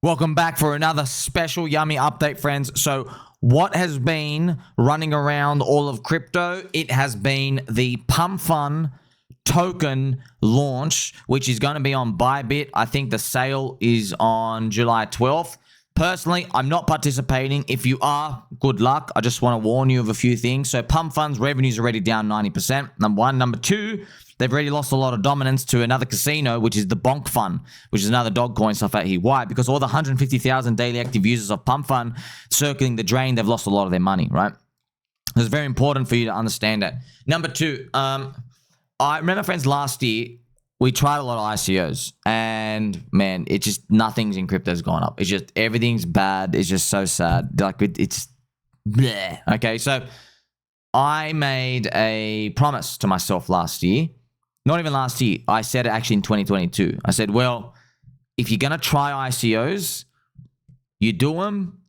Welcome back for another special yummy update, friends. So what has been running around all of crypto? It has been the PumpFun token launch, which is going to be on Bybit. I think the sale is on July 12th. Personally, I'm not participating. If you are, good luck. I just want to warn you of a few things. So PumpFun's revenue is already down 90%. Number one. Number two, they've already lost a lot of dominance to another casino, which is the BonkFun, which is another dog coin stuff out here. Why? Because all the 150,000 daily active users of PumpFun circling the drain, they've lost a lot of their money, right? It's very important for you to understand that. Number two, I remember, friends, last year, we tried a lot of ICOs, and man, it just, nothing's in crypto's gone up. It's just, everything's bad. It's just so sad. Like, it's bleh. Okay, so I made a promise to myself last year. Not even last year. I said it actually in 2022. I said, well, if you're going to try ICOs, you do them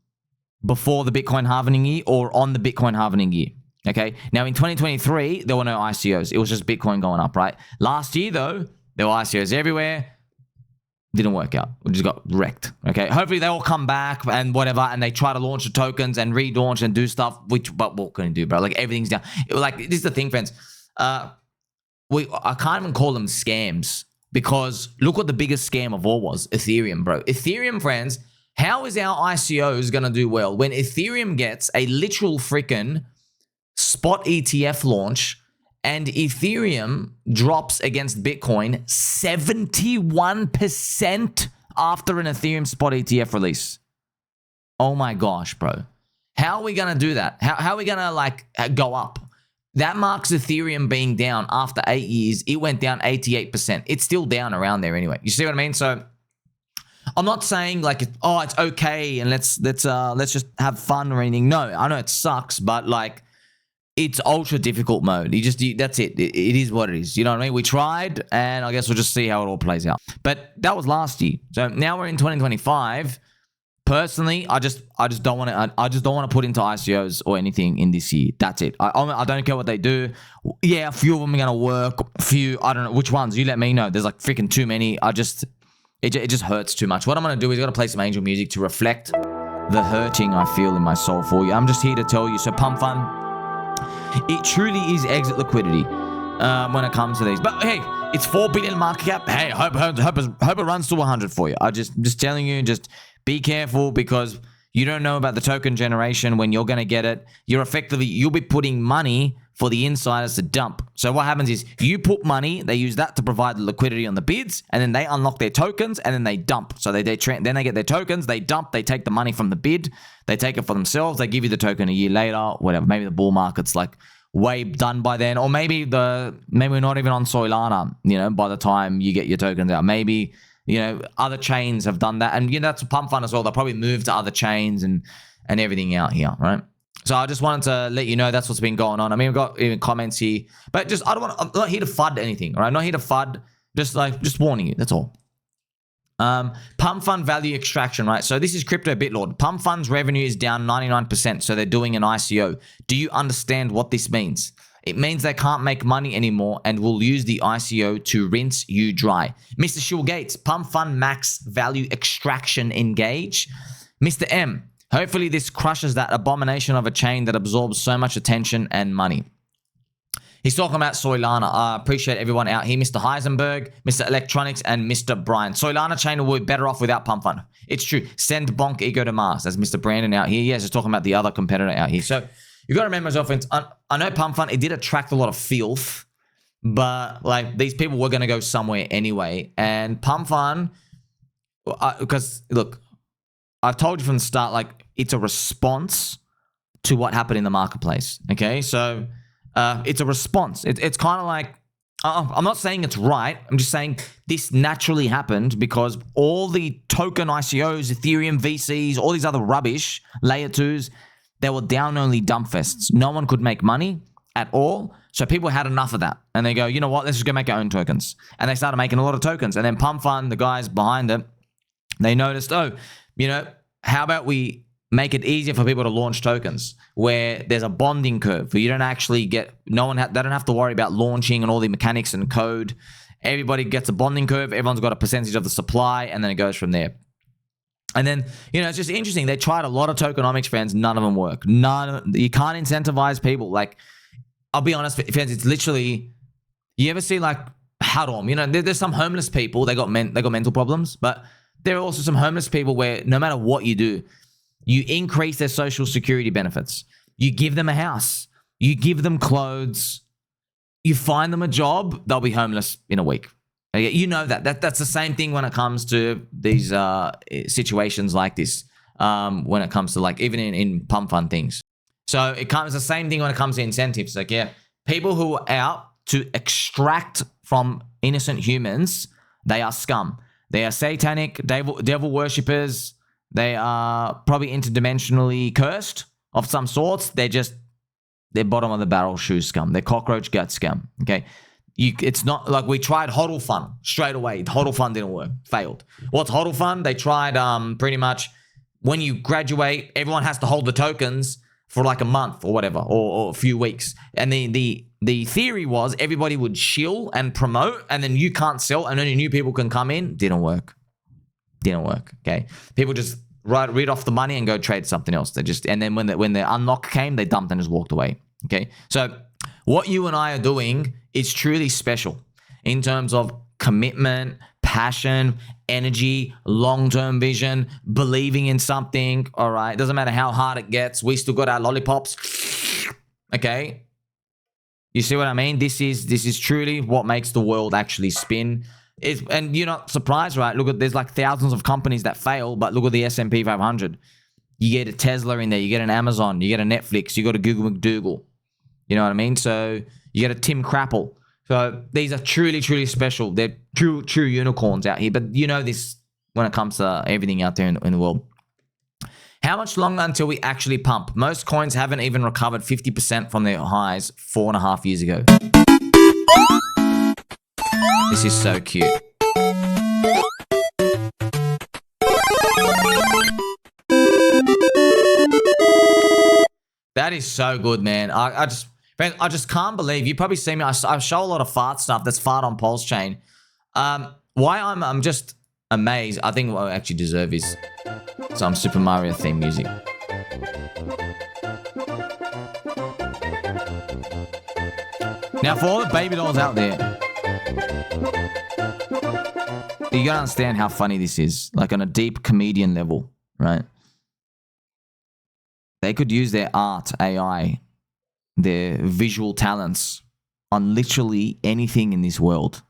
before the Bitcoin halving year or on the Bitcoin halving year. Okay. Now in 2023, there were no ICOs. It was just Bitcoin going up, right? Last year, though, there were ICOs everywhere. Didn't work out. We just got wrecked. Okay. Hopefully they all come back and whatever, and they try to launch the tokens and relaunch and do stuff, but what can you do, bro? Like, everything's down. Like, this is the thing, friends. I can't even call them scams, because look what the biggest scam of all was. Ethereum, bro. Ethereum, friends, how is our ICOs going to do well when Ethereum gets a literal freaking spot ETF launch and Ethereum drops against Bitcoin 71% after an Ethereum spot ETF release? Oh my gosh, bro. How are we going to do that? How are we going to like go up? That marks Ethereum being down after 8 years. It went down 88%. It's still down around there anyway. You see what I mean? So I'm not saying like, oh, it's okay and let's just have fun or anything. No, I know it sucks, but like, it's ultra difficult mode. That's it. It is what it is. You know what I mean? We tried, and I guess we'll just see how it all plays out. But that was last year. So now we're in 2025. Personally, I just don't want to. I just don't want to put into ICOs or anything in this year. That's it. I don't care what they do. Yeah, a few of them are gonna work. A few, I don't know which ones. You let me know. There's like freaking too many. It just hurts too much. What I'm gonna do is I'm gonna play some angel music to reflect the hurting I feel in my soul for you. I'm just here to tell you. So PumpFun, it truly is exit liquidity when it comes to these. But hey, it's 4 billion market cap. Hey, I hope it runs to 100 for you. I'm just telling you, just be careful, because you don't know about the token generation when you're going to get it. You'll be putting money for the insiders to dump. So what happens is you put money, they use that to provide the liquidity on the bids, and then they unlock their tokens, and then they dump. So then they get their tokens, they dump, they take the money from the bid, they take it for themselves, they give you the token a year later, whatever. Maybe the bull market's like way done by then, or maybe we're not even on Solana, by the time you get your tokens out. Maybe, other chains have done that, and that's PumpFun as well. They'll probably move to other chains and everything out here, right? So I just wanted to let you know that's what's been going on. I mean, we've got even comments here, but I'm not here to FUD anything, all right? I'm not here to FUD, just warning you, that's all. PumpFun value extraction, right? So this is Crypto BitLord. PumpFun's revenue is down 99%, so they're doing an ICO. Do you understand what this means? It means they can't make money anymore and will use the ICO to rinse you dry. Mr. Shul Gates, PumpFun max value extraction engage. Mr. M, hopefully this crushes that abomination of a chain that absorbs so much attention and money. He's talking about Solana. I appreciate everyone out here. Mr. Heisenberg, Mr. Electronics, and Mr. Brian. Solana chain will be better off without PumpFun. It's true. Send bonk ego to Mars. That's Mr. Brandon out here. Yes, he's talking about the other competitor out here. So you've got to remember as well, friends, I know PumpFun, it did attract a lot of filth, but like these people were going to go somewhere anyway. And PumpFun, because look, I've told you from the start, like it's a response to what happened in the marketplace. Okay, so it's a response. It's kind of like, I'm not saying it's right. I'm just saying this naturally happened because all the token ICOs, Ethereum, VCs, all these other rubbish, layer 2s, they were down only dump fests. No one could make money at all. So people had enough of that. And they go, you know what? Let's just go make our own tokens. And they started making a lot of tokens. And then PumpFun, the guys behind it, they noticed, how about we make it easier for people to launch tokens where there's a bonding curve where you don't actually get, they don't have to worry about launching and all the mechanics and code. Everybody gets a bonding curve. Everyone's got a percentage of the supply, and then it goes from there. And then, it's just interesting. They tried a lot of tokenomics, friends. None of them work. You can't incentivize people. Like, I'll be honest, friends, it's literally, you ever see like Harom? There's some homeless people, they got mental problems, but there are also some homeless people where no matter what you do, you increase their social security benefits. You give them a house. You give them clothes. You find them a job, they'll be homeless in a week. You know that's the same thing when it comes to these situations like this. When it comes to like even in PumpFun things. So it comes the same thing when it comes to incentives. Like people who are out to extract from innocent humans, they are scum. They are satanic, devil worshippers. They are probably interdimensionally cursed of some sorts. They're bottom of the barrel shoe scum. They're cockroach gut scum. Okay. It's not like we tried HODL Fun straight away. HODL Fun didn't work. Failed. What's HODL Fun? They tried pretty much when you graduate, everyone has to hold the tokens for like a month or whatever, or a few weeks. And the theory was everybody would shill and promote, and then you can't sell, and only new people can come in. Didn't work. Okay. People just read off the money and go trade something else. And then when the unlock came, they dumped and just walked away. Okay. So what you and I are doing is truly special in terms of commitment, passion, energy, long-term vision, believing in something. All right. Doesn't matter how hard it gets. We still got our lollipops. Okay. You see what I mean? This is truly what makes the world actually spin. And you're not surprised, right? Look there's like thousands of companies that fail, but look at the S&P 500. You get a Tesla in there, you get an Amazon, you get a Netflix, you got a Google McDougal. You know what I mean? So you get a Tim Crapple. So these are truly, truly special. They're true unicorns out here. But you know this when it comes to everything out there in the world. How much longer until we actually pump? Most coins haven't even recovered 50% from their highs 4.5 years ago. This is so cute. That is so good, man. I just can't believe you probably see me. I show a lot of fart stuff that's fart on PulseChain. Why I'm just amazed. I think what I actually deserve is some Super Mario theme music. Now, for all the baby dolls out there, you gotta understand how funny this is. Like on a deep comedian level, right? They could use their art, AI, their visual talents on literally anything in this world.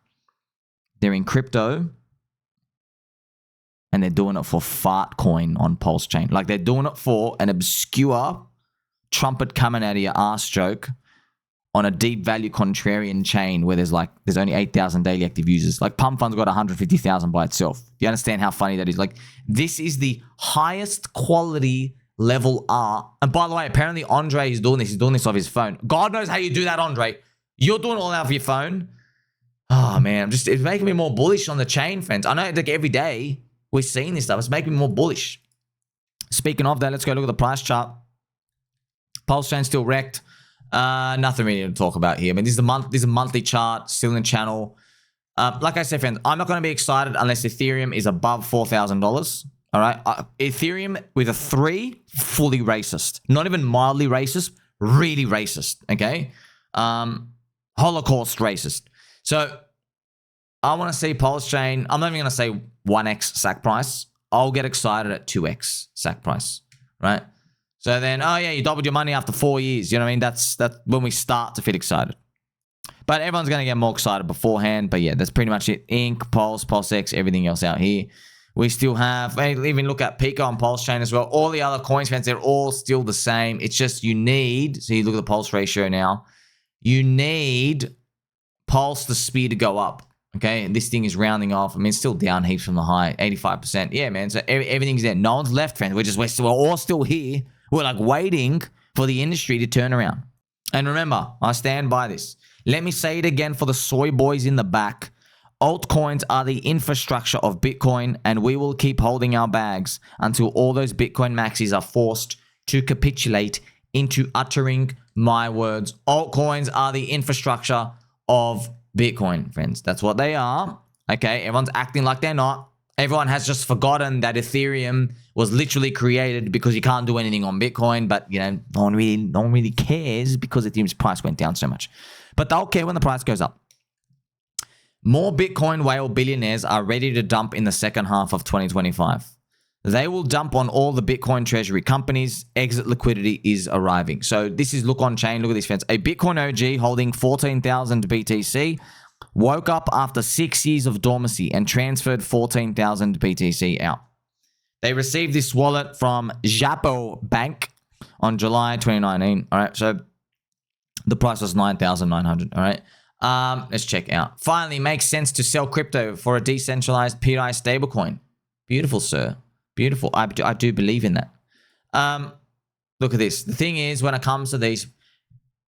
They're in crypto and they're doing it for fart coin on PulseChain. Like they're doing it for an obscure trumpet coming out of your ass joke on a deep value contrarian chain where there's only 8,000 daily active users. Like PumpFun's got 150,000 by itself. Do you understand how funny that is? Like this is the highest quality level art. And by the way, apparently Andre is doing this. He's doing this off his phone. God knows how you do that, Andre. You're doing it all out of your phone. Oh man, it's making me more bullish on the chain, friends. I know like every day we're seeing this stuff. It's making me more bullish. Speaking of that, let's go look at the price chart. PulseChain still wrecked. Nothing really to talk about here. I mean, this is a monthly chart, still in the channel. Like I said, friends, I'm not going to be excited unless Ethereum is above $4,000. All right, Ethereum with a 3, fully racist. Not even mildly racist, really racist. Okay, Holocaust racist. So I want to see PulseChain. I'm not even going to say 1x sack price. I'll get excited at 2x sack price. Right. So then, oh yeah, you doubled your money after 4 years. You know what I mean? That's when we start to feel excited. But everyone's going to get more excited beforehand. But yeah, that's pretty much it. Inc, Pulse, PulseX, everything else out here. We still have, even look at Pico on PulseChain as well. All the other coins, friends, they're all still the same. It's just you need, so you look at the pulse ratio now, you need pulse the speed to go up. Okay, and this thing is rounding off. I mean, it's still down heaps from the high, 85%. Yeah, man, so everything's there. No one's left, friends. We're all still here. We're like waiting for the industry to turn around. And remember, I stand by this. Let me say it again for the soy boys in the back. Altcoins are the infrastructure of Bitcoin, and we will keep holding our bags until all those Bitcoin maxis are forced to capitulate into uttering my words. Altcoins are the infrastructure of Bitcoin, friends. That's what they are. Okay, everyone's acting like they're not. Everyone has just forgotten that Ethereum was literally created because you can't do anything on Bitcoin, but you know, no one really cares because Ethereum's price went down so much. But they'll care when the price goes up. More Bitcoin whale billionaires are ready to dump in the second half of 2025. They will dump on all the Bitcoin treasury companies. Exit liquidity is arriving. So this is look on chain. Look at this, friends. A Bitcoin OG holding 14,000 BTC woke up after 6 years of dormancy and transferred 14,000 BTC out. They received this wallet from Xapo Bank on July 2019. All right, so the price was 9,900. All right, let's check out. Finally, makes sense to sell crypto for a decentralized PI stablecoin. Beautiful, sir. Beautiful. I do believe in that. Look at this. The thing is, when it comes to these,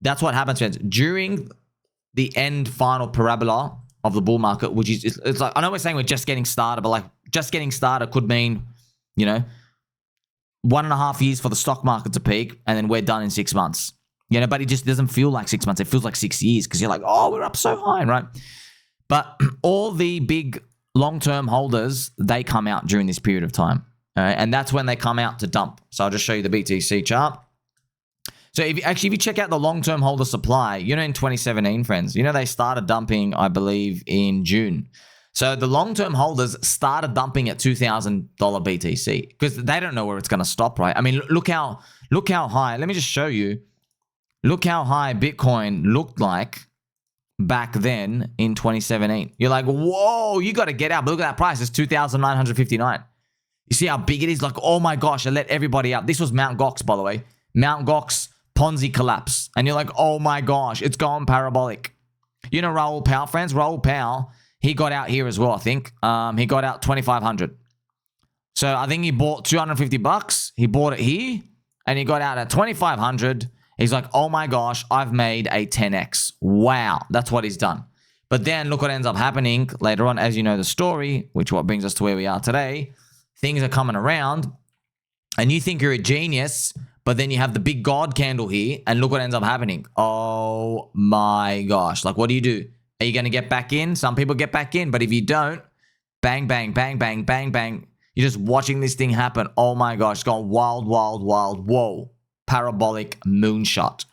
that's what happens, friends. During the end final parabola of the bull market, which is, it's like, I know we're saying we're just getting started, but like just getting started could mean, you know, 1.5 years for the stock market to peak, and then we're done in 6 months. You know, but it just doesn't feel like 6 months. It feels like 6 years because you're like, oh, we're up so high, right? But all the big long-term holders, they come out during this period of time. All right, and that's when they come out to dump. So I'll just show you the BTC chart. So if you check out the long-term holder supply, you know, in 2017, friends, you know, they started dumping, I believe, in June. So the long-term holders started dumping at $2,000 BTC because they don't know where it's going to stop, right? I mean, look how high. Let me just show you. Look how high Bitcoin looked like back then in 2017. You're like, whoa, you got to get out. But look at that price. It's 2,959. You see how big it is? Like, oh my gosh, I let everybody out. This was Mt. Gox, by the way. Mt. Gox Ponzi collapse. And you're like, oh my gosh, it's gone parabolic. You know Raoul Pal, friends? Raoul Pal, he got out here as well, I think. He got out 2,500. So I think he bought 250 bucks. He bought it here and he got out at 2,500. He's like, oh my gosh, I've made a 10x. Wow, that's what he's done. But then look what ends up happening later on, as you know the story, which what brings us to where we are today. Things are coming around and you think you're a genius, but then you have the big God candle here and look what ends up happening. Oh my gosh. Like, what do? Are you going to get back in? Some people get back in, but if you don't, bang, bang, bang, bang, bang, bang. You're just watching this thing happen. Oh my gosh. It's gone wild, wild, wild. Whoa. Parabolic moonshot.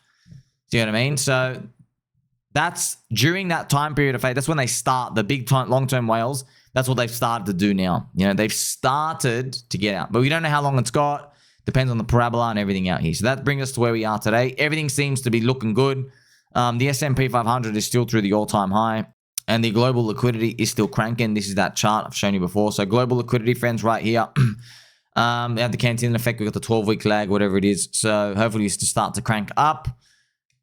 Do you know what I mean? So that's during that time period of fate. That's when they start, the big time, long-term whales. That's what they've started to do now. You know, they've started to get out, but we don't know how long it's got. Depends on the parabola and everything out here. So that brings us to where we are today. Everything seems to be looking good. The S&P 500 is still through the all-time high, and the global liquidity is still cranking. This is that chart I've shown you before. So global liquidity, friends, right here. They have the Cantillon effect. We've got the 12-week lag, whatever it is. So hopefully it's to start to crank up.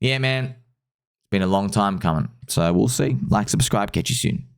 Yeah, man. It's been a long time coming. So we'll see. Like, subscribe. Catch you soon.